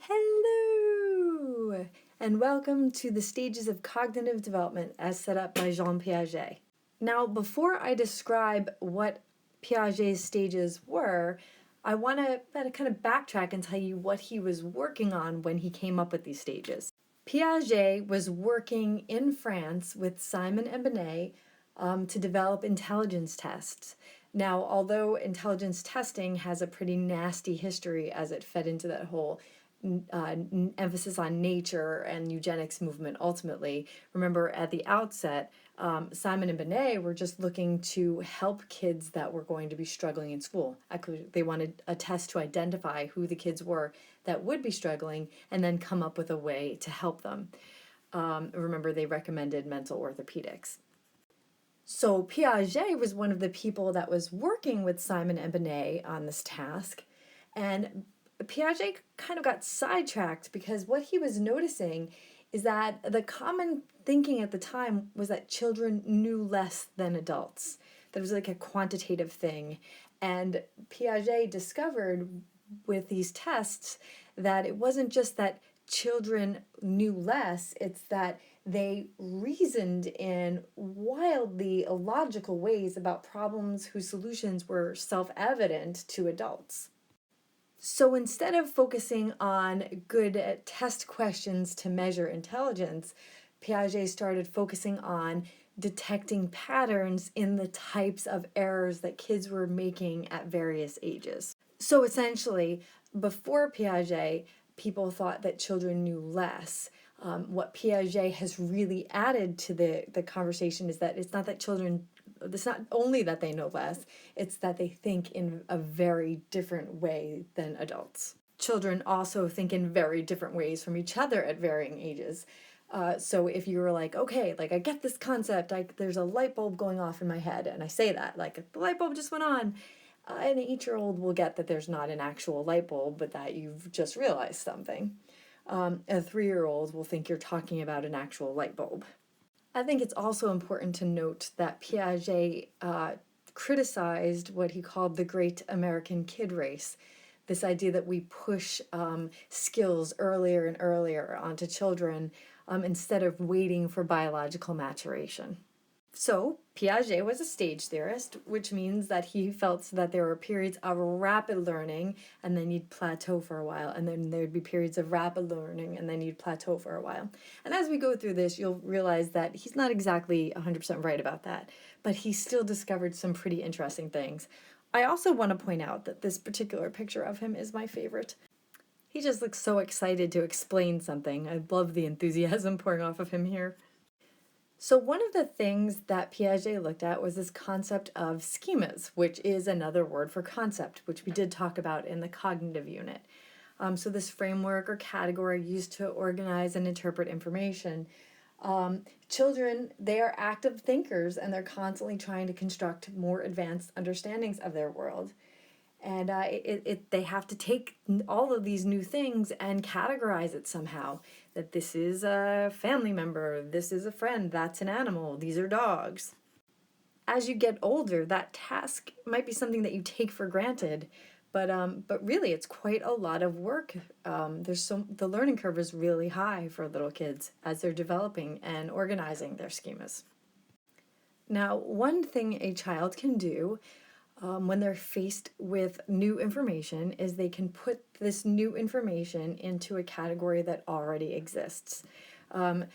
Hello, and welcome to the stages of cognitive development as set up by Jean Piaget. Now, before I describe what Piaget's stages were, I want to kind of backtrack and tell you what he was working on when he came up with these stages. Piaget was working in France with Simon and Binet to develop intelligence tests. Now, although intelligence testing has a pretty nasty history as it fed into that whole emphasis on nature and eugenics movement ultimately, remember at the outset, Simon and Binet were just looking to help kids that were going to be struggling in school. Actually, they wanted a test to identify who the kids were that would be struggling and then come up with a way to help them. Remember, they recommended mental orthopedics. So Piaget was one of the people that was working with Simon and Binet on this task, and Piaget kind of got sidetracked because what he was noticing is that the common thinking at the time was that children knew less than adults. That was like a quantitative thing. And Piaget discovered with these tests that it wasn't just that children knew less, it's that they reasoned in wildly illogical ways about problems whose solutions were self-evident to adults. So instead of focusing on good test questions to measure intelligence, Piaget started focusing on detecting patterns in the types of errors that kids were making at various ages. So essentially, before Piaget, people thought that children knew less. What Piaget has really added to the conversation is that it's not only that they know less, it's that they think in a very different way than adults. Children also think in very different ways from each other at varying ages. So if you were like, okay, like I get this concept, there's a light bulb going off in my head, and I say that, like the light bulb just went on, an 8-year-old will get that there's not an actual light bulb, but that you've just realized something. A 3-year-old will think you're talking about an actual light bulb. I think it's also important to note that Piaget criticized what he called the great American kid race, this idea that we push skills earlier and earlier onto children instead of waiting for biological maturation. So Piaget was a stage theorist, which means that he felt that there were periods of rapid learning and then you'd plateau for a while, and then there'd be periods of rapid learning and then you'd plateau for a while. And as we go through this, you'll realize that he's not exactly 100% right about that, but he still discovered some pretty interesting things. I also want to point out that this particular picture of him is my favorite. He just looks so excited to explain something. I love the enthusiasm pouring off of him here. So one of the things that Piaget looked at was this concept of schemas, which is another word for concept, which we did talk about in the cognitive unit. So this framework or category used to organize and interpret information. Children, they are active thinkers and they're constantly trying to construct more advanced understandings of their world. And they have to take all of these new things and categorize it somehow. That this is a family member, this is a friend, that's an animal, these are dogs. As you get older, that task might be something that you take for granted, but really it's quite a lot of work. The learning curve is really high for little kids as they're developing and organizing their schemas. Now, one thing a child can do when they're faced with new information is they can put this new information into a category that already exists.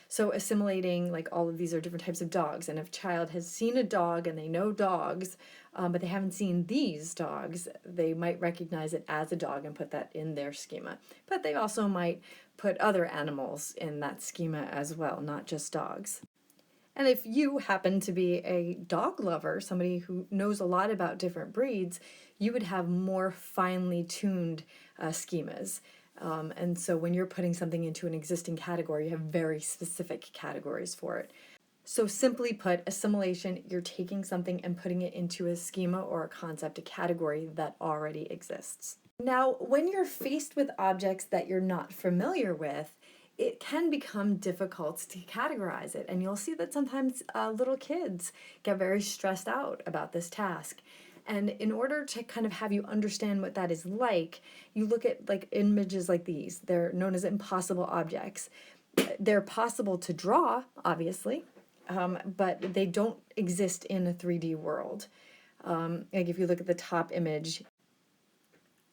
So assimilating, like all of these are different types of dogs, and if a child has seen a dog and they know dogs, but they haven't seen these dogs, they might recognize it as a dog and put that in their schema. But they also might put other animals in that schema as well, not just dogs. And if you happen to be a dog lover, somebody who knows a lot about different breeds, you would have more finely tuned schemas. And so when you're putting something into an existing category, you have very specific categories for it. So simply put, assimilation, you're taking something and putting it into a schema or a concept, a category that already exists. Now, when you're faced with objects that you're not familiar with, it can become difficult to categorize it. And you'll see that sometimes little kids get very stressed out about this task. And in order to kind of have you understand what that is like, you look at like images like these. They're known as impossible objects. They're possible to draw, obviously, but they don't exist in a 3D world. Like if you look at the top image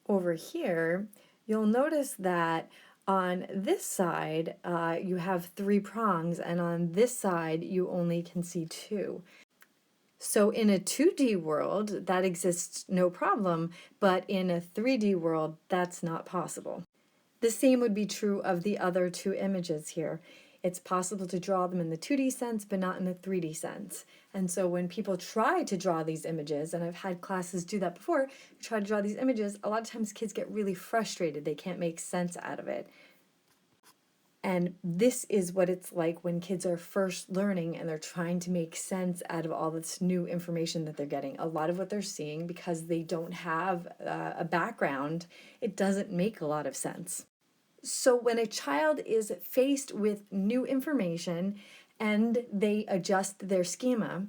over here, you'll notice that on this side, you have 3 prongs, and on this side, you only can see 2. So in a 2D world, that exists no problem, but in a 3D world, that's not possible. The same would be true of the other 2 images here. It's possible to draw them in the 2D sense, but not in the 3D sense. And so when people try to draw these images, and I've had classes do that before, try to draw these images, a lot of times kids get really frustrated. They can't make sense out of it. And this is what it's like when kids are first learning and they're trying to make sense out of all this new information that they're getting. A lot of what they're seeing, because they don't have a background, it doesn't make a lot of sense. So when a child is faced with new information and they adjust their schema,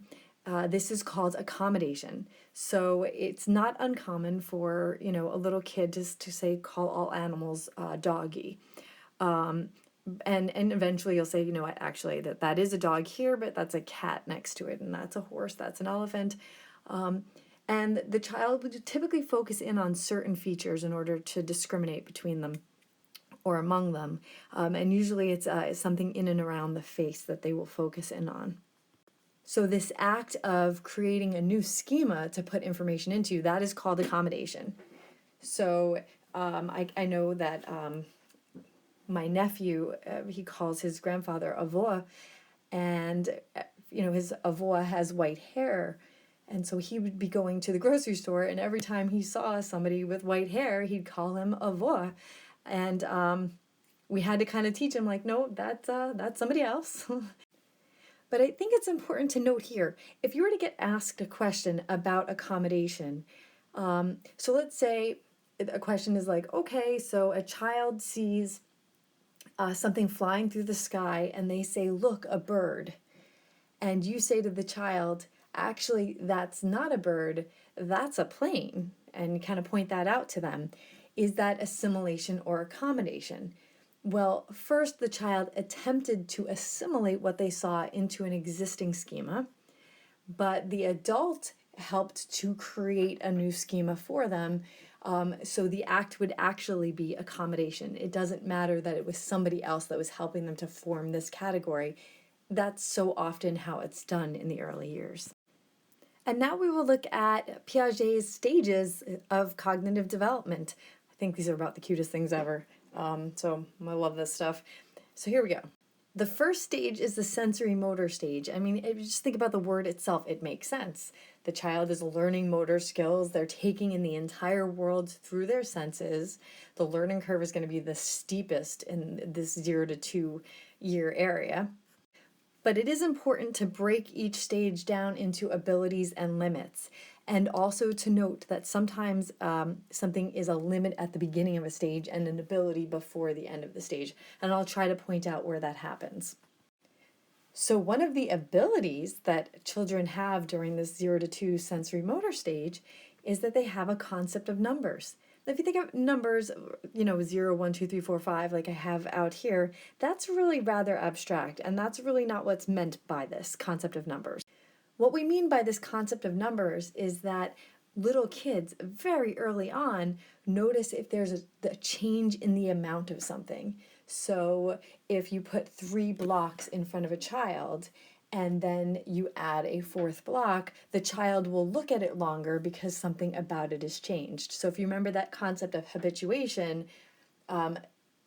this is called accommodation. So it's not uncommon for, a little kid just to say, call all animals doggy. And eventually you'll say, you know what, actually that is a dog here, but that's a cat next to it, and that's a horse, that's an elephant. And the child would typically focus in on certain features in order to discriminate between them or among them. And usually it's something in and around the face that they will focus in on. So this act of creating a new schema to put information into, that is called accommodation. So I know that my nephew, he calls his grandfather Avoa, and his Avoa has white hair. And so he would be going to the grocery store, and every time he saw somebody with white hair, he'd call him Avoa. And we had to kind of teach him, like, no, that's somebody else. But I think it's important to note here, if you were to get asked a question about accommodation, so let's say a question is like, okay, so a child sees something flying through the sky, and they say, look, a bird. And you say to the child, actually, that's not a bird, that's a plane, and you kind of point that out to them. Is that assimilation or accommodation? Well, first the child attempted to assimilate what they saw into an existing schema, but the adult helped to create a new schema for them. So the act would actually be accommodation. It doesn't matter that it was somebody else that was helping them to form this category. That's so often how it's done in the early years. And now we will look at Piaget's stages of cognitive development. I think these are about the cutest things ever. So I love this stuff. So here we go. The first stage is the sensory motor stage. I mean, if you just think about the word itself, it makes sense. The child is learning motor skills. They're taking in the entire world through their senses. The learning curve is going to be the steepest in this 0 to 2 year area. But it is important to break each stage down into abilities and limits, and also to note that sometimes something is a limit at the beginning of a stage and an ability before the end of the stage. And I'll try to point out where that happens. So one of the abilities that children have during this 0 to 2 sensory motor stage is that they have a concept of numbers. If you think of numbers, 0, 1, 2, 3, 4, 5, like I have out here, that's really rather abstract, and that's really not what's meant by this concept of numbers. What we mean by this concept of numbers is that little kids very early on notice if there's a change in the amount of something. So if you put 3 blocks in front of a child and then you add a 4th block, the child will look at it longer because something about it has changed. So if you remember that concept of habituation,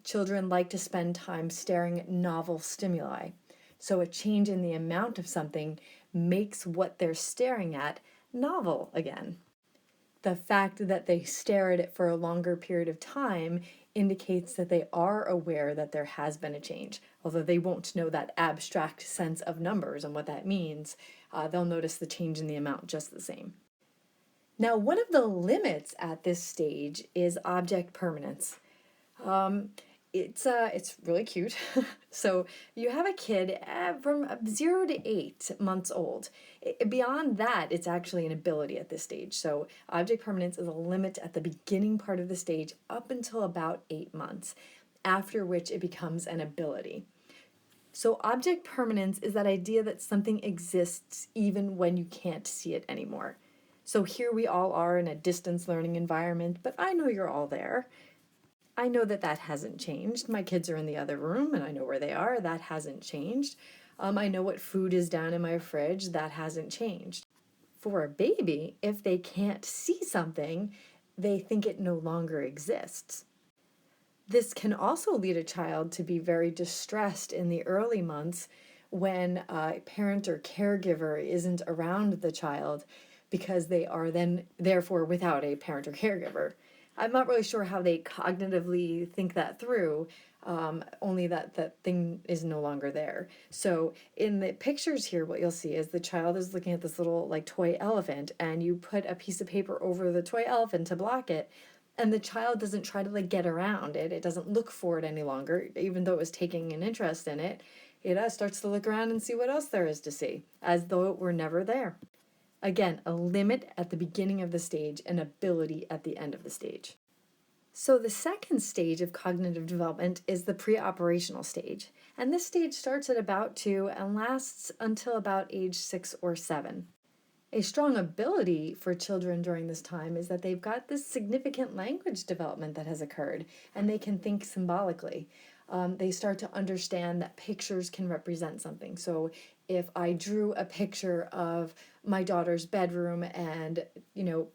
children like to spend time staring at novel stimuli. So a change in the amount of something makes what they're staring at novel again. The fact that they stare at it for a longer period of time indicates that they are aware that there has been a change. Although they won't know that abstract sense of numbers and what that means, they'll notice the change in the amount just the same. Now, one of the limits at this stage is object permanence. It's really cute. So you have a kid from 0 to 8 months old. Beyond that, it's actually an ability at this stage. So object permanence is a limit at the beginning part of the stage up until about 8 months, after which it becomes an ability. So object permanence is that idea that something exists even when you can't see it anymore. So here we all are in a distance learning environment, but I know you're all there. I know that that hasn't changed. My kids are in the other room and I know where they are. That hasn't changed. I know what food is down in my fridge. That hasn't changed. For a baby, if they can't see something, they think it no longer exists. This can also lead a child to be very distressed in the early months when a parent or caregiver isn't around the child because they are then therefore without a parent or caregiver. I'm not really sure how they cognitively think that through, only that that thing is no longer there. So in the pictures here, what you'll see is the child is looking at this little like toy elephant, and you put a piece of paper over the toy elephant to block it, and the child doesn't try to like get around it. It doesn't look for it any longer, even though it was taking an interest in it. It starts to look around and see what else there is to see, as though it were never there. Again, a limit at the beginning of the stage, an ability at the end of the stage. So the second stage of cognitive development is the pre-operational stage. And this stage starts at about 2 and lasts until about age 6 or 7. A strong ability for children during this time is that they've got this significant language development that has occurred, and they can think symbolically. They start to understand that pictures can represent something. So if I drew a picture of my daughter's bedroom and,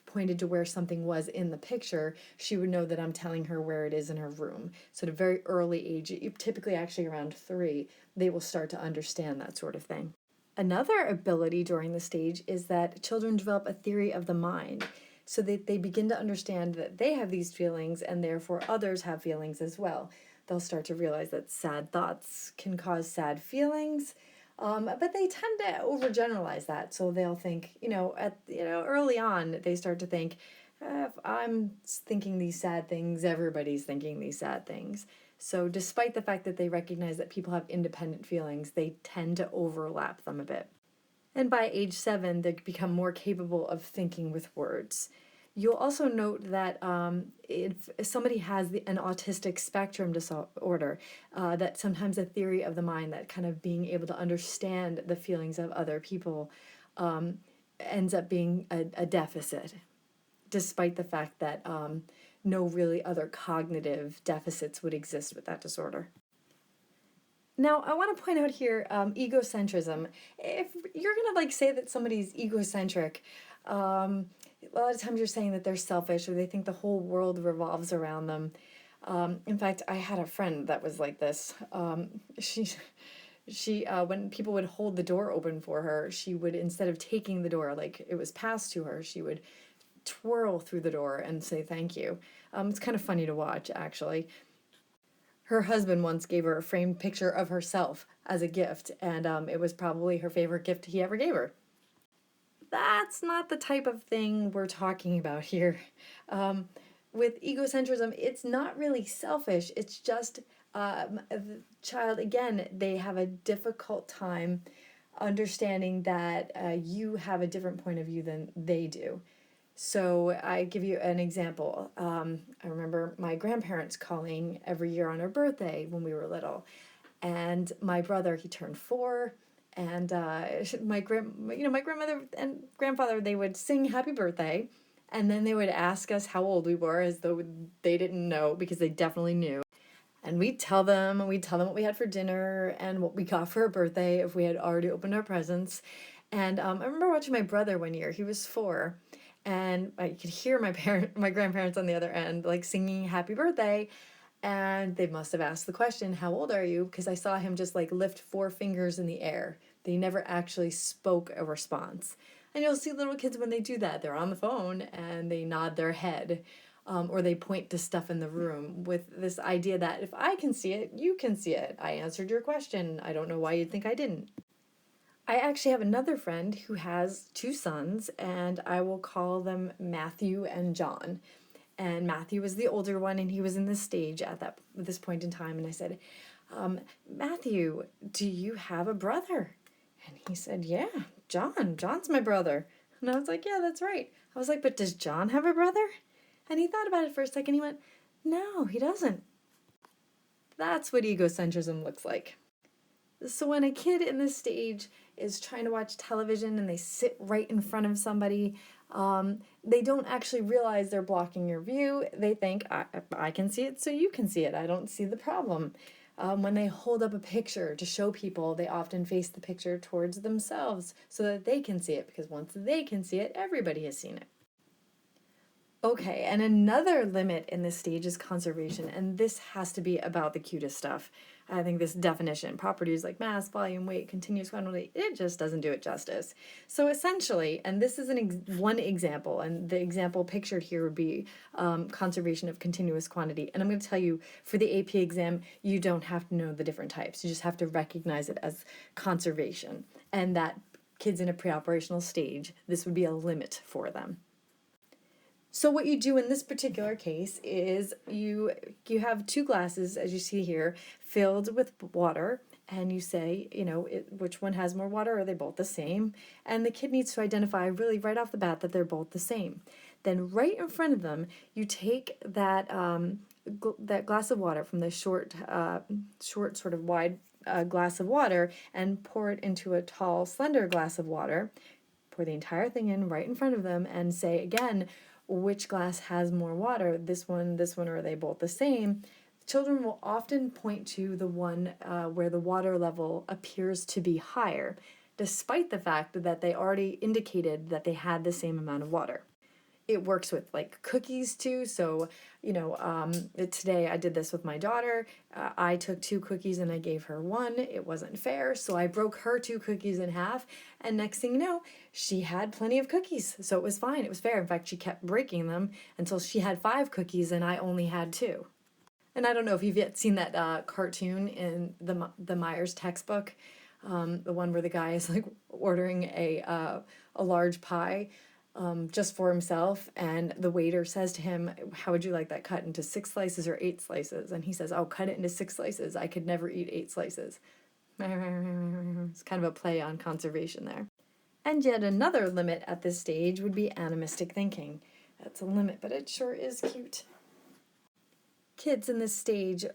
pointed to where something was in the picture, she would know that I'm telling her where it is in her room. So at a very early age, typically actually around 3, they will start to understand that sort of thing. Another ability during the stage is that children develop a theory of the mind, so that they begin to understand that they have these feelings and therefore others have feelings as well. They'll start to realize that sad thoughts can cause sad feelings, but they tend to overgeneralize that. So they'll think, early on, they start to think, if I'm thinking these sad things, everybody's thinking these sad things. So despite the fact that they recognize that people have independent feelings, they tend to overlap them a bit. And by age 7, they become more capable of thinking with words. You'll also note that if somebody has an autistic spectrum disorder, that sometimes a theory of the mind, that kind of being able to understand the feelings of other people, ends up being a deficit, despite the fact that no really other cognitive deficits would exist with that disorder. Now, I want to point out here egocentrism. If you're going to say that somebody's egocentric, a lot of times you're saying that they're selfish or they think the whole world revolves around them. In fact, I had a friend that was like this. She when people would hold the door open for her, she would, instead of taking the door like it was passed to her, she would twirl through the door and say thank you. It's kind of funny to watch, actually. Her husband once gave her a framed picture of herself as a gift, and it was probably her favorite gift he ever gave her. That's not the type of thing we're talking about here. With egocentrism, it's not really selfish. It's just the child, again, they have a difficult time understanding that you have a different point of view than they do. So I give you an example. I remember my grandparents calling every year on her birthday when we were little, and my brother, he turned 4, and my grandmother and grandfather, they would sing happy birthday, and then they would ask us how old we were, as though they didn't know, because they definitely knew. And we'd tell them what we had for dinner and what we got for our birthday if we had already opened our presents. And I remember watching my brother one year. He was 4, and I could hear my grandparents on the other end, singing happy birthday, and they must have asked the question, how old are you? Because I saw him just lift 4 fingers in the air. They never actually spoke a response. And you'll see little kids when they do that, they're on the phone and they nod their head, or they point to stuff in the room with this idea that if I can see it, you can see it. I answered your question. I don't know why you'd think I didn't. I actually have another friend who has 2 sons, and I will call them Matthew and John. And Matthew was the older one, and he was in this stage at this point in time. And I said, Matthew, do you have a brother? And he said, yeah, John's my brother. And I was like, yeah, that's right. I was like, but does John have a brother? And he thought about it for a second. He went, no, he doesn't. That's what egocentrism looks like. So when a kid in this stage is trying to watch television and they sit right in front of somebody, they don't actually realize they're blocking your view. They think, I can see it, so you can see it. I don't see the problem. When they hold up a picture to show people, they often face the picture towards themselves so that they can see it, because once they can see it, everybody has seen it. Okay, and another limit in this stage is conservation, and this has to be about the cutest stuff. I think this definition, properties like mass, volume, weight, continuous quantity, it just doesn't do it justice. So essentially, and this is one example, and the example pictured here would be conservation of continuous quantity. And I'm going to tell you, for the AP exam, you don't have to know the different types. You just have to recognize it as conservation, and that kids in a pre-operational stage, this would be a limit for them. So what you do in this particular case is you have two glasses, as you see here, filled with water, and you say, which one has more water? Are they both the same? And the kid needs to identify really right off the bat that they're both the same. Then right in front of them, you take that that glass of water from the short sort of wide glass of water and pour it into a tall, slender glass of water. Pour the entire thing in right in front of them and say again, which glass has more water, this one, or are they both the same? Children will often point to the one where the water level appears to be higher, despite the fact that they already indicated that they had the same amount of water. It works with like cookies too. So, today I did this with my daughter. I took 2 cookies and I gave her 1. It wasn't fair. So I broke her 2 cookies in half. And next thing you know, she had plenty of cookies. So it was fine. It was fair. In fact, she kept breaking them until she had 5 cookies and I only had 2. And I don't know if you've yet seen that cartoon in the Myers textbook, the one where the guy is like ordering a large pie. Just for himself, and the waiter says to him, how would you like that cut, into 6 slices or 8 slices? And he says, oh, cut it into 6 slices. I could never eat 8 slices. It's kind of a play on conservation there. And yet another limit at this stage would be animistic thinking. That's a limit, but it sure is cute. Kids in this stage,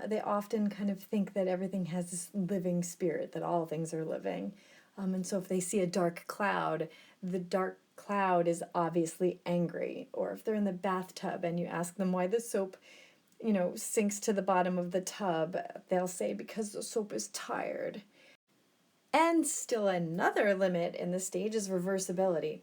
they often kind of think that everything has this living spirit, that all things are living. And so if they see a dark cloud, the dark cloud is obviously angry. Or if they're in the bathtub and you ask them why the soap, sinks to the bottom of the tub, they'll say because the soap is tired. And still another limit in this stage is reversibility.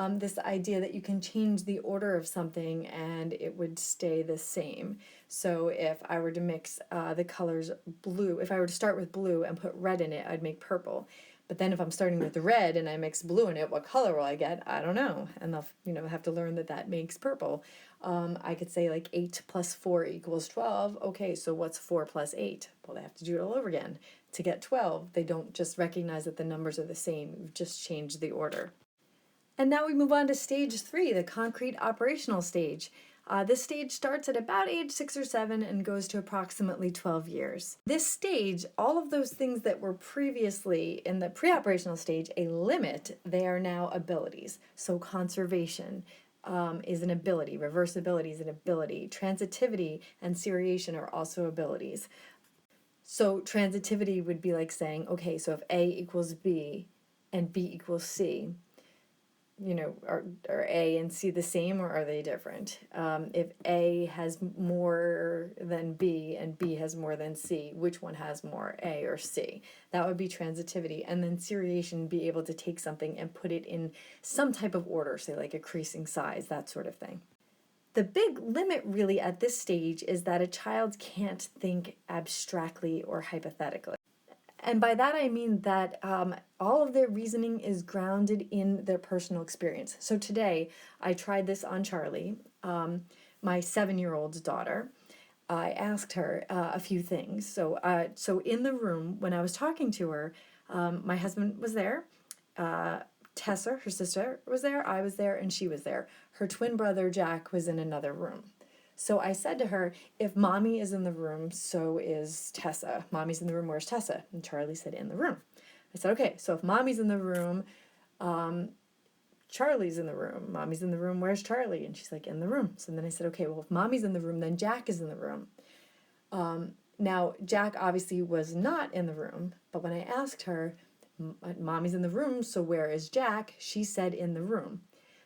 This idea that you can change the order of something and it would stay the same. So if I were to mix the colors blue, if I were to start with blue and put red in it, I'd make purple. But then if I'm starting with red and I mix blue in it, what color will I get? I don't know. And they'll have to learn that makes purple. I could say like 8 plus 4 equals 12. Okay, so what's 4 plus 8? Well, they have to do it all over again to get 12. They don't just recognize that the numbers are the same. We've just changed the order. And now we move on to stage 3, the concrete operational stage. This stage starts at about age 6 or 7 and goes to approximately 12 years. This stage, all of those things that were previously in the pre-operational stage a limit, they are now abilities. So conservation is an ability, reversibility is an ability, transitivity and seriation are also abilities. So transitivity would be like saying, okay, so if A equals B and B equals C, are A and C the same, or are they different? If A has more than B and B has more than C, which one has more, A or C? That would be transitivity. And then seriation, be able to take something and put it in some type of order, say like increasing size, that sort of thing. The big limit really at this stage is that a child can't think abstractly or hypothetically. And by that I mean that all of their reasoning is grounded in their personal experience. So today I tried this on Charlie, my 7-year-old's daughter. I asked her a few things. So in the room when I was talking to her, my husband was there. Tessa, her sister, was there, I was there, and she was there. Her twin brother, Jack, was in another room. So I said to her, if mommy is in the room, so is Tessa. Mommy's in the room, where's Tessa? And Charlie said, in the room. I said, okay, so if mommy's in the room, Charlie's in the room. Mommy's in the room, where's Charlie? And she's like, in the room. So then I said, okay, well, if mommy's in the room, then Jack is in the room. Now, Jack obviously was not in the room, but when I asked her, mommy's in the room, so where is Jack? She said in the room.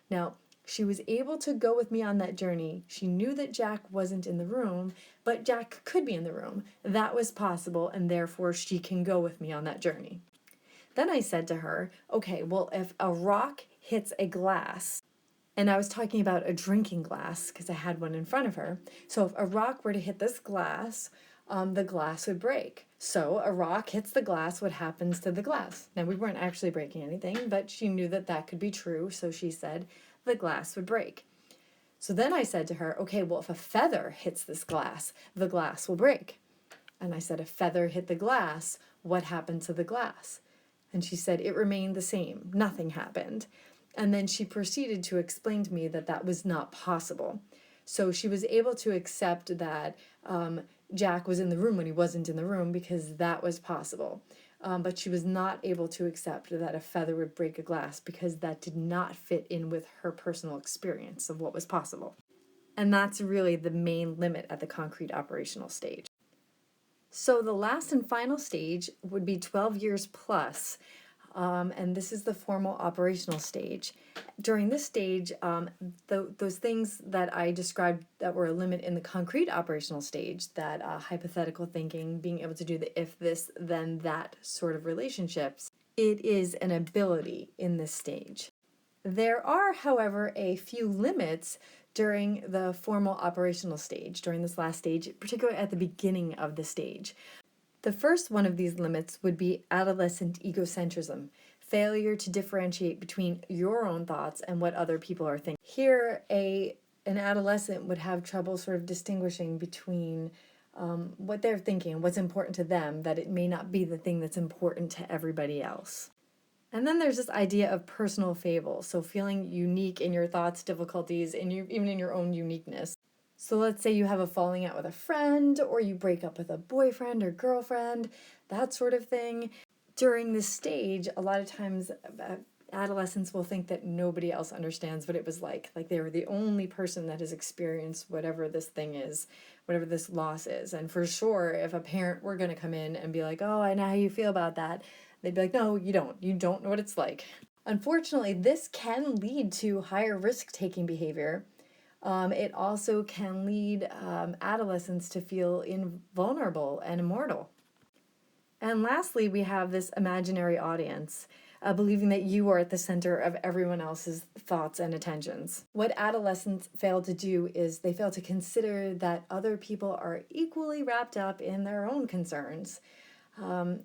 Now, she was able to go with me on that journey. She knew that Jack wasn't in the room, but Jack could be in the room. That was possible, and therefore she can go with me on that journey. Then I said to her, okay, well, if a rock hits a glass, and I was talking about a drinking glass because I had one in front of her. So if a rock were to hit this glass, the glass would break. So a rock hits the glass, what happens to the glass? Now, we weren't actually breaking anything, but she knew that that could be true, so she said the glass would break. So then I said to her, okay, well, if a feather hits this glass, the glass will break. And I said, a feather hit the glass, what happened to the glass? And she said, it remained the same, nothing happened. And then she proceeded to explain to me that that was not possible. So she was able to accept that Jack was in the room when he wasn't in the room because that was possible. But she was not able to accept that a feather would break a glass because that did not fit in with her personal experience of what was possible. And that's really the main limit at the concrete operational stage. So the last and final stage would be 12 years plus. And this is the formal operational stage. During this stage, those things that I described that were a limit in the concrete operational stage, that hypothetical thinking, being able to do the if this, then that sort of relationships, it is an ability in this stage. There are, however, a few limits during the formal operational stage, during this last stage, particularly at the beginning of the stage. The first one of these limits would be adolescent egocentrism, failure to differentiate between your own thoughts and what other people are thinking. Here, an adolescent would have trouble sort of distinguishing between what they're thinking, what's important to them, that it may not be the thing that's important to everybody else. And then there's this idea of personal fable, so feeling unique in your thoughts, difficulties, and even in your own uniqueness. So let's say you have a falling out with a friend, or you break up with a boyfriend or girlfriend, that sort of thing. During this stage, a lot of times adolescents will think that nobody else understands what it was like they were the only person that has experienced whatever this thing is, whatever this loss is. And for sure, if a parent were going to come in and be like, oh, I know how you feel about that, they'd be like, no, you don't know what it's like. Unfortunately, this can lead to higher risk-taking behavior. It also can lead adolescents to feel invulnerable and immortal. And lastly, we have this imaginary audience, believing that you are at the center of everyone else's thoughts and attentions. What adolescents fail to do is they fail to consider that other people are equally wrapped up in their own concerns.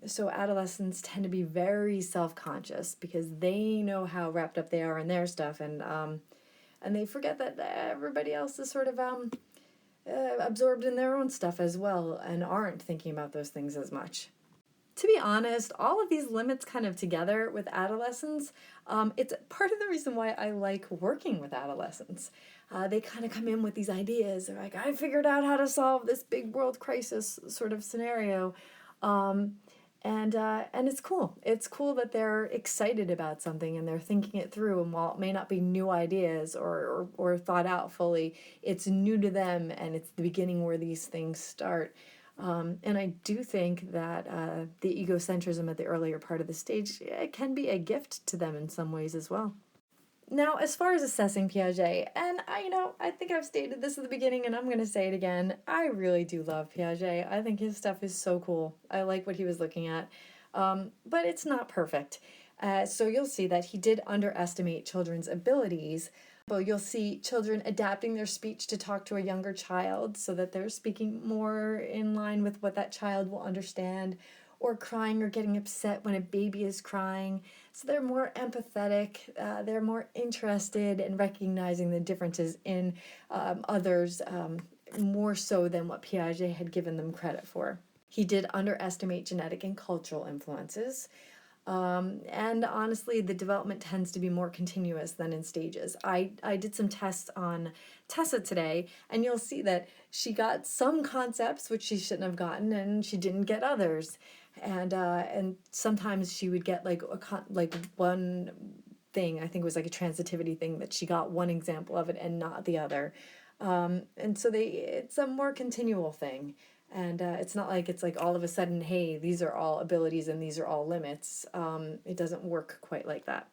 So adolescents tend to be very self-conscious because they know how wrapped up they are in their stuff, and they forget that everybody else is sort of absorbed in their own stuff as well and aren't thinking about those things as much. To be honest, all of these limits kind of together with adolescents, it's part of the reason why I like working with adolescents. They kind of come in with these ideas. They're like, I figured out how to solve this big world crisis sort of scenario. And it's cool. It's cool that they're excited about something and they're thinking it through. And while it may not be new ideas or thought out fully, it's new to them, and it's the beginning where these things start. And I do think that the egocentrism at the earlier part of the stage, it can be a gift to them in some ways as well. Now, as far as assessing Piaget, and I think I've stated this at the beginning and I'm going to say it again, I really do love Piaget. I think his stuff is so cool. I like what he was looking at, but it's not perfect. So you'll see that he did underestimate children's abilities. Well, you'll see children adapting their speech to talk to a younger child so that they're speaking more in line with what that child will understand, or crying or getting upset when a baby is crying. So they're more empathetic, they're more interested in recognizing the differences in others, more so than what Piaget had given them credit for. He did underestimate genetic and cultural influences. And honestly, the development tends to be more continuous than in stages. I did some tests on Tessa today, and you'll see that she got some concepts which she shouldn't have gotten, and she didn't get others. And sometimes she would get like like one thing. I think it was like a transitivity thing that she got one example of it and not the other. And so it's a more continual thing. And it's not like it's like all of a sudden, hey, these are all abilities and these are all limits. It doesn't work quite like that.